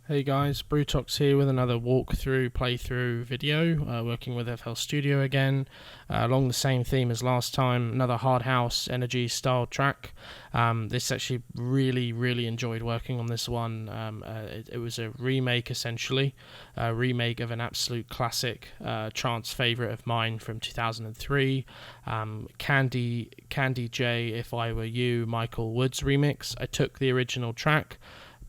Hey guys, Brutox here with another walkthrough playthrough video, working with FL Studio again, along the same theme as last time, another hard house energy style track. This actually really enjoyed working on this one. It was a remake essentially, a remake of an absolute classic trance favourite of mine from 2003, Candee J, If I Were You, Michael Wood's remix. I took the original track,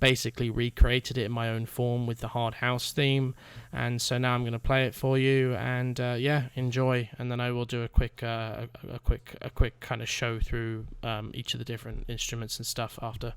basically recreated it in my own form with the hard house theme, and so now I'm going to play it for you, and yeah, enjoy. And then I will do a quick kind of show through each of the different instruments and stuff after.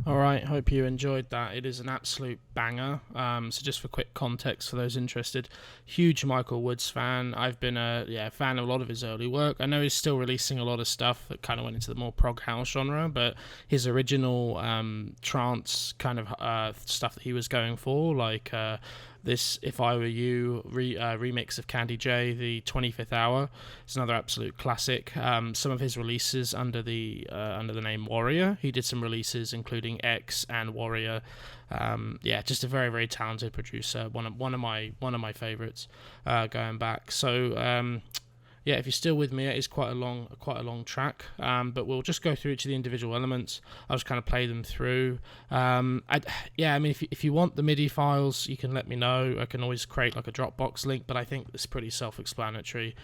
Alright, hope you enjoyed that. It is an absolute banger. So just for quick context for those interested, huge Michael Woods fan. I've been a fan of a lot of his early work. I know he's still releasing a lot of stuff that kind of went into the more prog house genre, but his original trance kind of stuff that he was going for, like this If I Were You remix of Candee J, the 25th Hour, it's another absolute classic. Some of his releases under the name Warrior, he did some releases including X and Warrior. Just a very, very talented producer. One of my favorites going back. So if you're still with me, it is quite a long track, but we'll just go through each of the individual elements. I'll just kind of play them through. If you want the MIDI files, you can let me know. I can always create like a Dropbox link, but I think it's pretty self-explanatory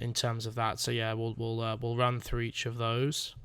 in terms of that. So yeah, we'll run through each of those.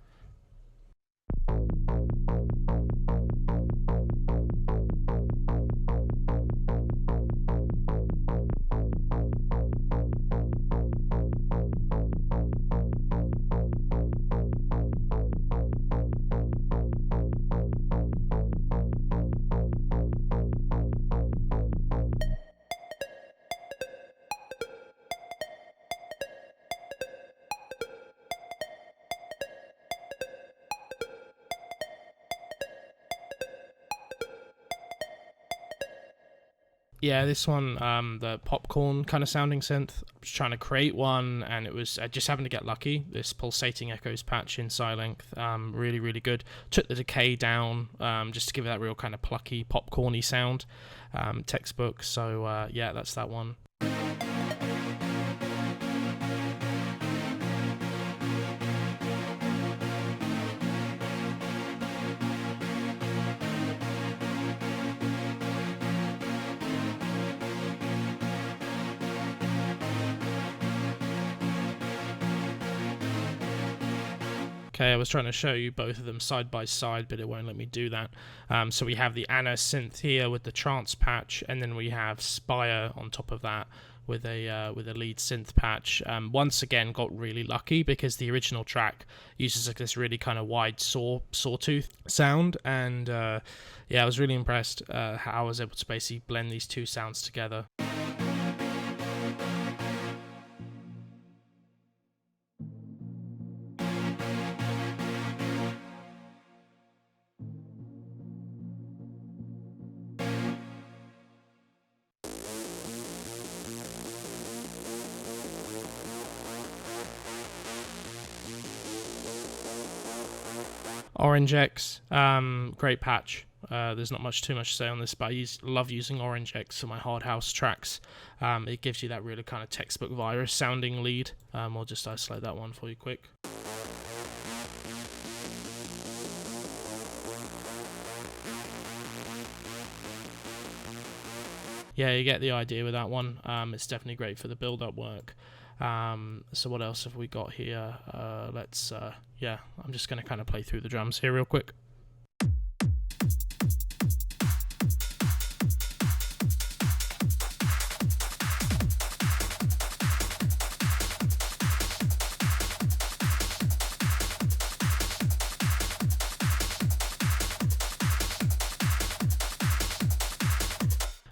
Yeah, this one, the popcorn kind of sounding synth, I was trying to create one, and I just happened to get lucky. This pulsating echoes patch in Silength, really, really good. Took the decay down, just to give it that real kind of plucky, popcorny sound, textbook. So that's that one. Okay, I was trying to show you both of them side by side, but it won't let me do that. So we have the Anna synth here with the trance patch, and then we have Spire on top of that with a lead synth patch. Once again, got really lucky because the original track uses like this really kind of wide sawtooth sound, and I was really impressed how I was able to basically blend these two sounds together. Orange X, great patch. There's not too much to say on this, but I love using Orange X for my hard house tracks. It gives you that really kind of textbook virus sounding lead. I'll just isolate that one for you quick. Yeah, you get the idea with that one. It's definitely great for the build-up work. So what else have we got here? I'm just going to kind of play through the drums here real quick.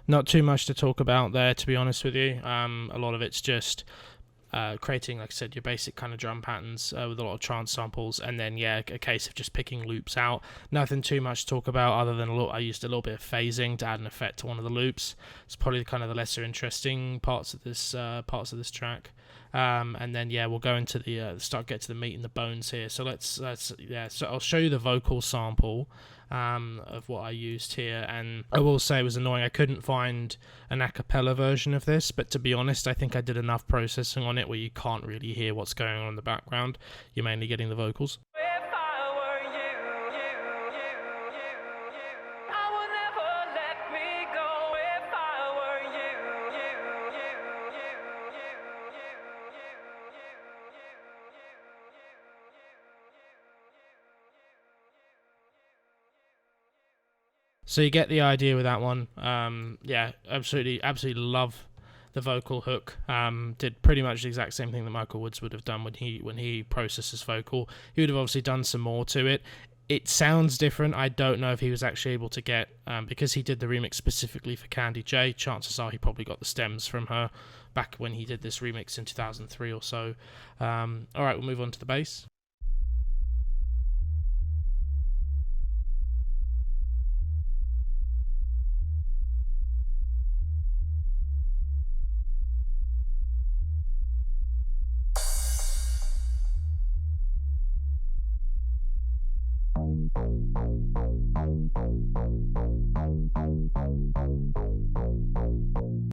Not too much to talk about there, to be honest with you. A lot of it's just creating, like I said, your basic kind of drum patterns with a lot of trance samples, and then a case of just picking loops out. Nothing too much to talk about other than I used a little bit of phasing to add an effect to one of the loops. It's probably kind of the lesser interesting parts of this track. And then we'll go into the get to the meat and the bones here. So so I'll show you the vocal sample of what I used here, and I will say it was annoying. I couldn't find an a cappella version of this, but to be honest, I think I did enough processing on it where you can't really hear what's going on in the background. You're mainly getting the vocals. So you get the idea with that one. Absolutely love the vocal hook. Did pretty much the exact same thing that Michael Woods would have done when he processed his vocal. He would have obviously done some more to it. It sounds different. I don't know if he was actually able to get, because he did the remix specifically for Candee J, chances are he probably got the stems from her back when he did this remix in 2003 or so. Alright, we'll move on to the bass.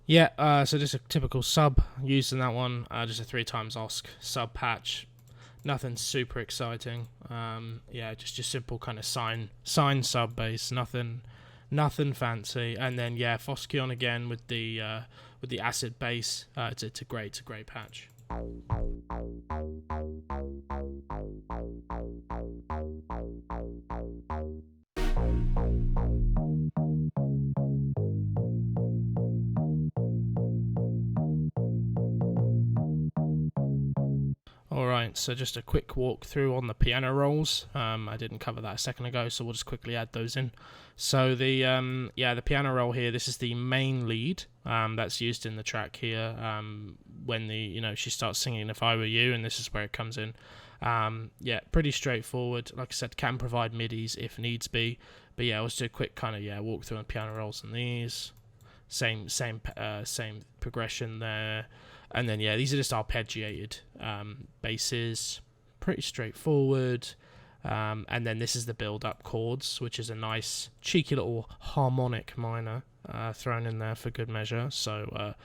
Yeah, so just a typical sub used in that one, just a 3x OSC sub patch. Nothing super exciting. Yeah, just your simple kind of sine sub bass. Nothing fancy. And then yeah, Foskeon again with the acid bass. It's a great patch. Alright, so just a quick walkthrough on the piano rolls. I didn't cover that a second ago, so we'll just quickly add those in. So the piano roll here, this is the main lead that's used in the track here when she starts singing If I Were You, and this is where it comes in. Yeah, pretty straightforward. Like I said, can provide midis if needs be. But yeah, let's do a quick kind of walkthrough on piano rolls and these. Same progression there. And then yeah, these are just arpeggiated basses, pretty straightforward. And then this is the build-up chords, which is a nice cheeky little harmonic minor thrown in there for good measure. So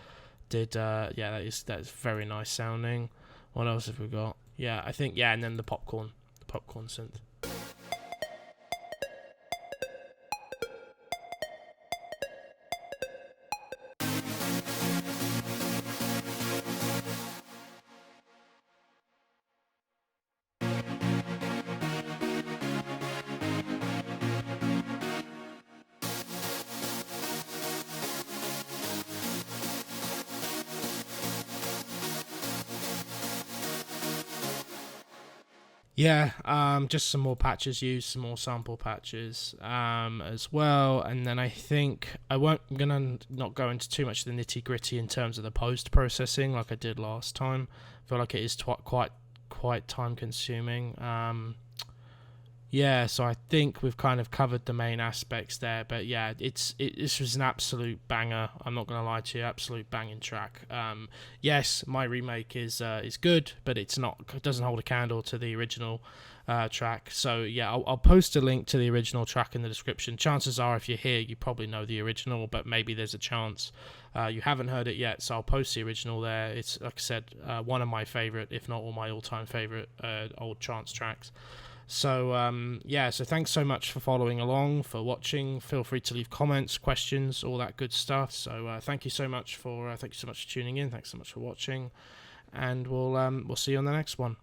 that's very nice sounding. What else have we got? Yeah, I think and then the popcorn synth. Yeah, just some more patches used, some more sample patches as well, and then I think I'm gonna not go into too much of the nitty gritty in terms of the post processing like I did last time. I feel like it is quite time consuming. Yeah, so I think we've kind of covered the main aspects there, but yeah, this was an absolute banger. I'm not gonna lie to you, absolute banging track. Yes, my remake is good, but it doesn't hold a candle to the original track. So yeah, I'll post a link to the original track in the description. Chances are, if you're here, you probably know the original, but maybe there's a chance you haven't heard it yet. So I'll post the original there. It's, like I said, one of my favorite, if not all my all-time favorite old trance tracks. So so thanks so much for following along, for watching. Feel free to leave comments, questions, all that good stuff. So thank you so much for tuning in. Thanks so much for watching, and we'll see you on the next one.